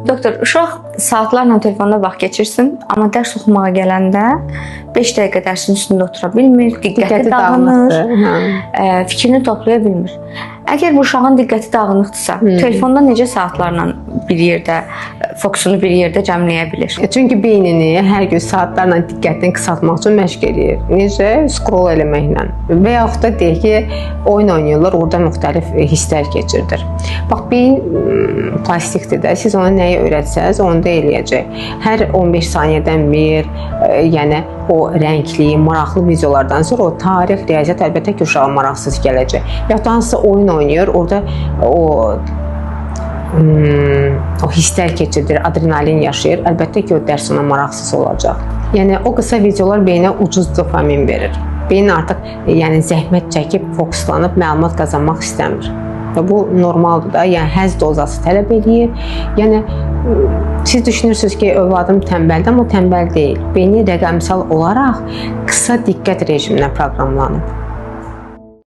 Doktor, uşaq saatlarla telefonda vaxt keçirsin, amma dərs oxumağa gələndə 5 dəqiqə dərsin üstündə otura bilmir, diqqəti dağınır, fikrini toplaya bilmir. Əgər bu uşağın diqqəti dağınıqdırsa, telefonda necə saatlarla bir yerdə, fokusunu bir yerdə cəmləyə bilir? Çünki beynini hər gün saatlarla diqqətini qısaltmaq üçün məşq edir. Necə? Scroll eləməklə. Və yaxud da deyək ki, oyun oynayırlar, orada müxtəlif hisslər keçirilir. Bax, beyin plastikdir də, siz ona nəyi öyrətsəz, onu da eləyəcək. Hər 15 saniyədən bir, yəni o rəngli, maraqlı videolardan sonra o tarix, riyaziyyat əlbəttə ki, uşağa maraqsız gələcək. Ya da hansısa oyun oynayır, orada o hisslər keçirilir, adrenalin yaşayır. Əlbəttə ki, o dərs ona maraqsız olacaq. Yəni o qısa videolar beyinə ucuz dopamin verir. Beyin artıq zəhmət çəkib, fokuslanıb məlumat qazanmaq istəmir. Və bu normaldır da, yəni həzz dozası tələb edir. Yəni siz düşünürsünüz ki, övladım tənbəldir, amma tənbəl deyil. Beyni rəqəmsal olaraq qısa diqqət rejiminə proqramlanıb.